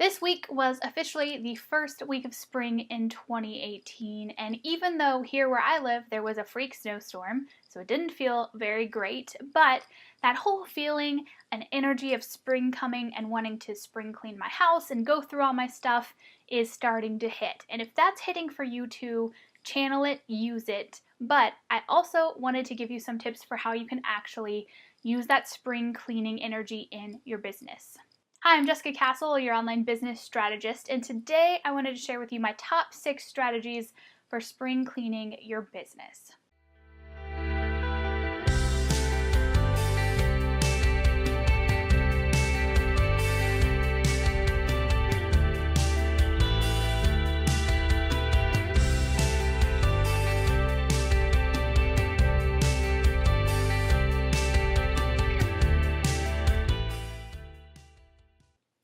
This week was officially the first week of spring in 2018, and even though here where I live there was a freak snowstorm, so it didn't feel very great, but that whole feeling and energy of spring coming and wanting to spring clean my house and go through all my stuff is starting to hit. And if that's hitting for you too, channel it, use it. But I also wanted to give you some tips for how you can actually use that spring cleaning energy in your business. Hi, I'm Jessica Castle, your online business strategist, and today I wanted to share with you my top 6 strategies for spring cleaning your business.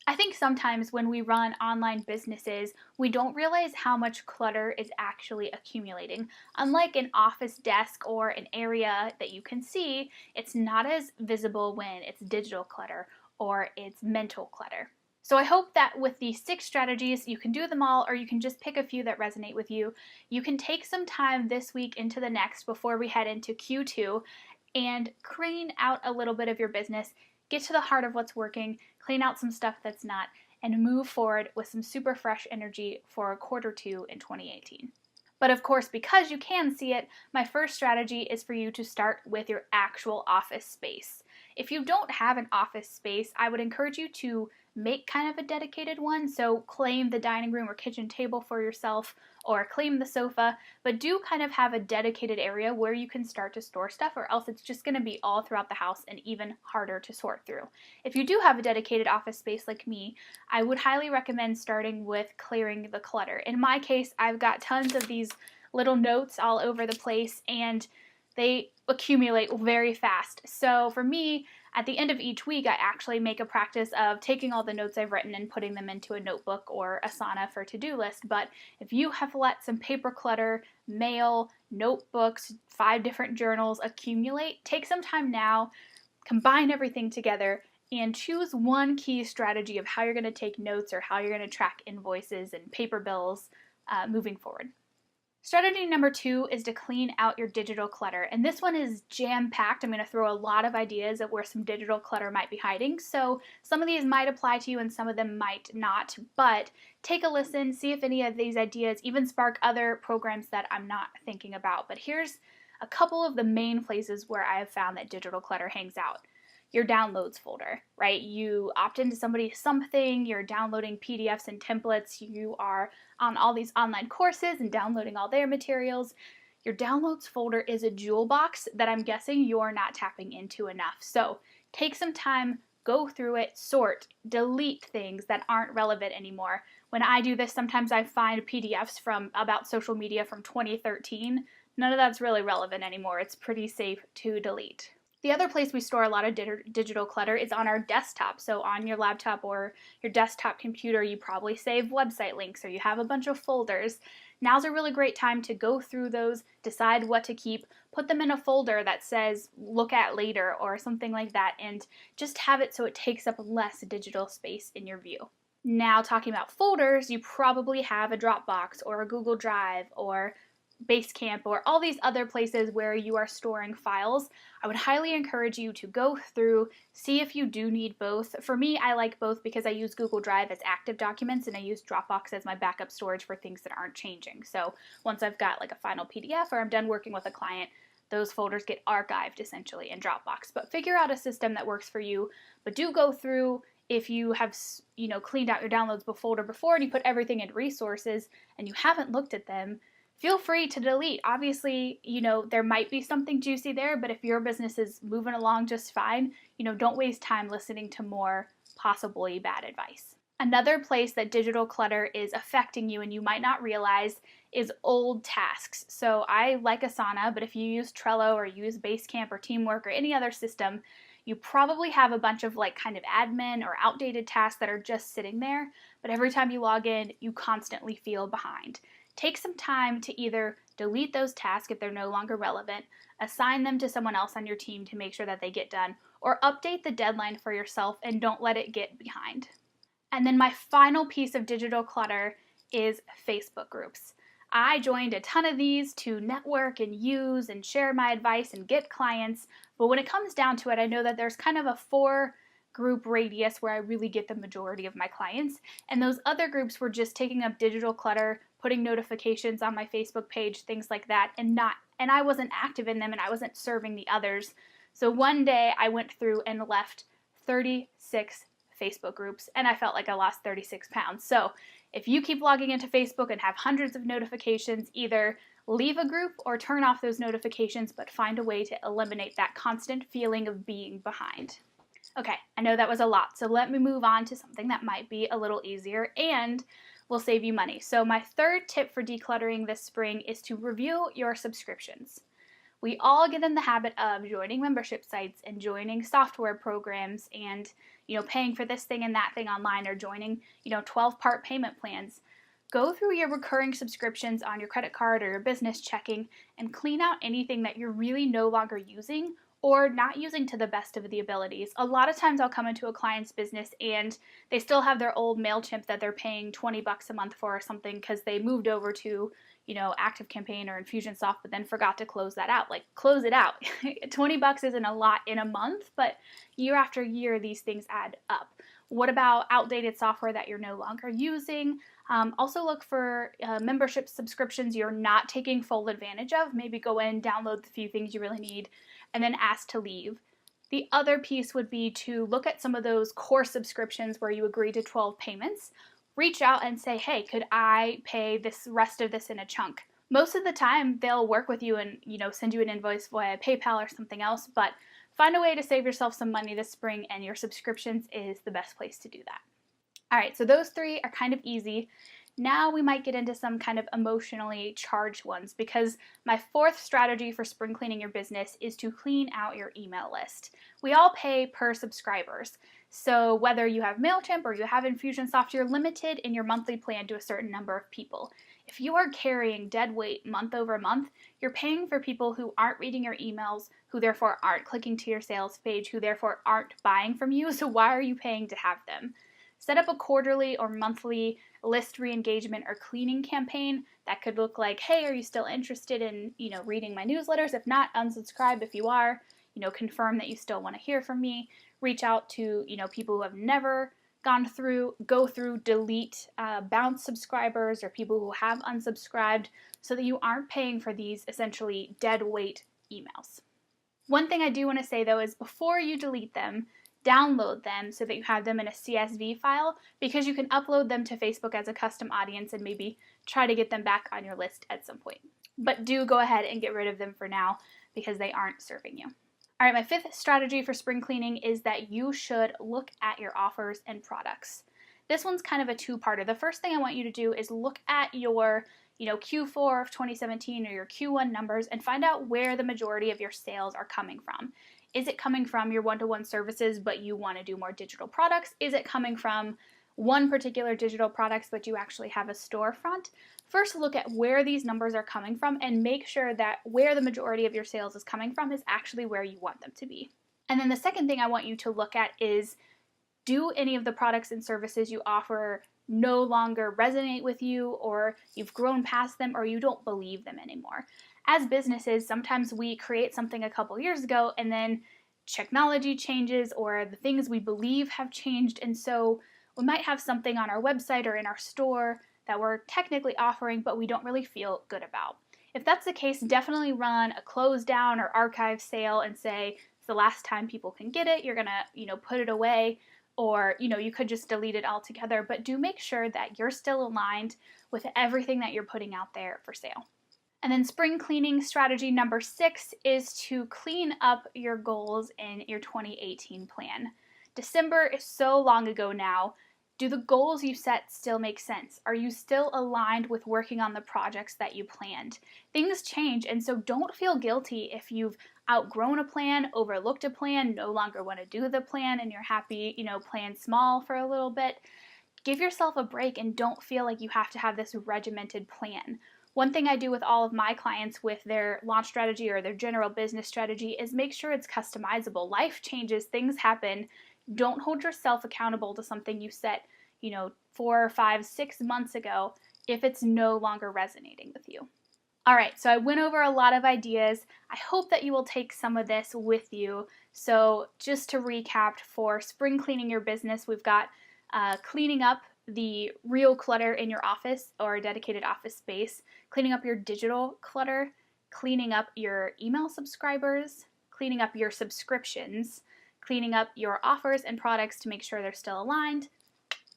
I think sometimes when we run online businesses, we don't realize how much clutter is actually accumulating. Unlike an office desk or an area that you can see, it's not as visible when it's digital clutter or it's mental clutter. So I hope that with these 6 strategies, you can do them all, or you can just pick a few that resonate with you. You can take some time this week into the next before we head into Q2 and clean out a little bit of your business. Get to the heart of what's working, clean out some stuff that's not, and move forward with some super fresh energy for Q2 in 2018. But of course, because you can see it, my first strategy is for you to start with your actual office space. If you don't have an office space, I would encourage you to make kind of a dedicated one. So claim the dining room or kitchen table for yourself, or claim the sofa, but do kind of have a dedicated area where you can start to store stuff, or else it's just going to be all throughout the house and even harder to sort through. If you do have a dedicated office space like me, I would highly recommend starting with clearing the clutter. In my case, I've got tons of these little notes all over the place, and they accumulate very fast. So for me, at the end of each week, I actually make a practice of taking all the notes I've written and putting them into a notebook or Asana for to-do list. But if you have let some paper clutter, mail, notebooks, 5 different journals accumulate, take some time now, combine everything together, and choose one key strategy of how you're going to take notes or how you're going to track invoices and paper bills moving forward. Strategy number 2 is to clean out your digital clutter, and this one is jam-packed. I'm going to throw a lot of ideas at where some digital clutter might be hiding, so some of these might apply to you and some of them might not, but take a listen, see if any of these ideas even spark other programs that I'm not thinking about. But here's a couple of the main places where I have found that digital clutter hangs out. Your downloads folder, right? You opt into something, you're downloading PDFs and templates, you are on all these online courses and downloading all their materials. Your downloads folder is a jewel box that I'm guessing you're not tapping into enough. So take some time, go through it, sort, delete things that aren't relevant anymore. When I do this, sometimes I find PDFs about social media from 2013. None of that's really relevant anymore. It's pretty safe to delete. The other place we store a lot of digital clutter is on our desktop. So on your laptop or your desktop computer, you probably save website links or you have a bunch of folders. Now's a really great time to go through those, decide what to keep, put them in a folder that says look at later or something like that, and just have it so it takes up less digital space in your view. Now, talking about folders, you probably have a Dropbox or a Google Drive or Basecamp or all these other places where you are storing files. I would highly encourage you to go through, see if you do need both. For me, I like both because I use Google Drive as active documents and I use Dropbox as my backup storage for things that aren't changing. So once I've got like a final PDF or I'm done working with a client, those folders get archived essentially in Dropbox. But figure out a system that works for you, but do go through. If you have, cleaned out your downloads folder before and you put everything in resources and you haven't looked at them, feel free to delete. Obviously, there might be something juicy there, but if your business is moving along just fine, don't waste time listening to more possibly bad advice. Another place that digital clutter is affecting you and you might not realize is old tasks. So I like Asana, but if you use Trello or use Basecamp or Teamwork or any other system, you probably have a bunch of kind of admin or outdated tasks that are just sitting there, but every time you log in, you constantly feel behind. Take some time to either delete those tasks if they're no longer relevant, assign them to someone else on your team to make sure that they get done, or update the deadline for yourself and don't let it get behind. And then my final piece of digital clutter is Facebook groups. I joined a ton of these to network and use and share my advice and get clients, but when it comes down to it, I know that there's kind of a 4 group radius where I really get the majority of my clients, and those other groups were just taking up digital clutter, putting notifications on my Facebook page, things like that, and I wasn't active in them and I wasn't serving the others. So one day I went through and left 36 Facebook groups, and I felt like I lost 36 pounds. So if you keep logging into Facebook and have hundreds of notifications, either leave a group or turn off those notifications, but find a way to eliminate that constant feeling of being behind. Okay, I know that was a lot, so let me move on to something that might be a little easier and will save you money. So my third tip for decluttering this spring is to review your subscriptions. We all get in the habit of joining membership sites and joining software programs and, paying for this thing and that thing online, or joining, 12-part payment plans. Go through your recurring subscriptions on your credit card or your business checking and clean out anything that you're really no longer using or not using to the best of the abilities. A lot of times I'll come into a client's business and they still have their old MailChimp that they're paying $20 a month for or something because they moved over to, ActiveCampaign or Infusionsoft, but then forgot to close that out. Like, close it out. $20 isn't a lot in a month, but year after year, these things add up. What about outdated software that you're no longer using? Also look for membership subscriptions you're not taking full advantage of. Maybe go in, download the few things you really need, and then ask to leave. The other piece would be to look at some of those core subscriptions where you agree to 12 payments. Reach out and say, hey, could I pay this rest of this in a chunk? Most of the time, they'll work with you and, send you an invoice via PayPal or something else, but find a way to save yourself some money this spring, and your subscriptions is the best place to do that. All right, so those 3 are kind of easy. Now we might get into some kind of emotionally charged ones, because my 4th strategy for spring cleaning your business is to clean out your email list. We all pay per subscribers. So whether you have MailChimp or you have Infusionsoft, you're limited in your monthly plan to a certain number of people. If you are carrying dead weight month over month, you're paying for people who aren't reading your emails, who therefore aren't clicking to your sales page, who therefore aren't buying from you. So why are you paying to have them? Set up a quarterly or monthly list re-engagement or cleaning campaign that could look like, hey, are you still interested in, reading my newsletters? If not, unsubscribe. If you are, confirm that you still want to hear from me. Reach out to, people who have never go through, delete, bounce subscribers or people who have unsubscribed, so that you aren't paying for these essentially dead weight emails. One thing I do want to say though is before you delete them, download them so that you have them in a CSV file, because you can upload them to Facebook as a custom audience and maybe try to get them back on your list at some point. But do go ahead and get rid of them for now because they aren't serving you. All right, my 5th strategy for spring cleaning is that you should look at your offers and products. This one's kind of a 2-parter. The first thing I want you to do is look at your Q4 of 2017 or your Q1 numbers and find out where the majority of your sales are coming from. Is it coming from your one-to-one services, but you want to do more digital products? Is it coming from one particular digital products, but you actually have a storefront? First, look at where these numbers are coming from and make sure that where the majority of your sales is coming from is actually where you want them to be. And then the second thing I want you to look at is, do any of the products and services you offer no longer resonate with you, or you've grown past them, or you don't believe them anymore? As businesses, sometimes we create something a couple years ago and then technology changes or the things we believe have changed, and so we might have something on our website or in our store that we're technically offering, but we don't really feel good about. If that's the case, definitely run a close down or archive sale and say it's the last time people can get it. You're gonna, put it away, or, you could just delete it altogether, but do make sure that you're still aligned with everything that you're putting out there for sale. And then spring cleaning strategy number 6 is to clean up your goals in your 2018 plan. December is so long ago now. Do the goals you set still make sense? Are you still aligned with working on the projects that you planned? Things change, and so don't feel guilty if you've outgrown a plan, overlooked a plan, no longer want to do the plan, and you're happy, playing small for a little bit. Give yourself a break and don't feel like you have to have this regimented plan. One thing I do with all of my clients with their launch strategy or their general business strategy is make sure it's customizable. Life changes, things happen. Don't hold yourself accountable to something you set, 4, 5, 6 months ago if it's no longer resonating with you. All right, so I went over a lot of ideas. I hope that you will take some of this with you. So just to recap, for spring cleaning your business, we've got cleaning up the real clutter in your office or a dedicated office space, cleaning up your digital clutter, cleaning up your email subscribers, cleaning up your subscriptions, cleaning up your offers and products to make sure they're still aligned,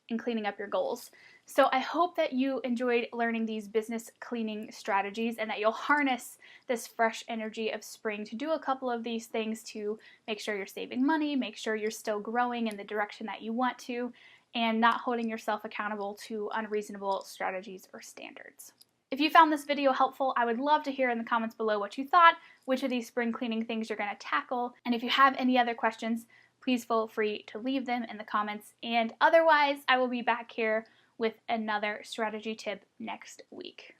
and cleaning up your goals. So I hope that you enjoyed learning these business cleaning strategies and that you'll harness this fresh energy of spring to do a couple of these things to make sure you're saving money, make sure you're still growing in the direction that you want to, and not holding yourself accountable to unreasonable strategies or standards. If you found this video helpful, I would love to hear in the comments below what you thought, which of these spring cleaning things you're going to tackle, and if you have any other questions, please feel free to leave them in the comments. And otherwise, I will be back here with another strategy tip next week.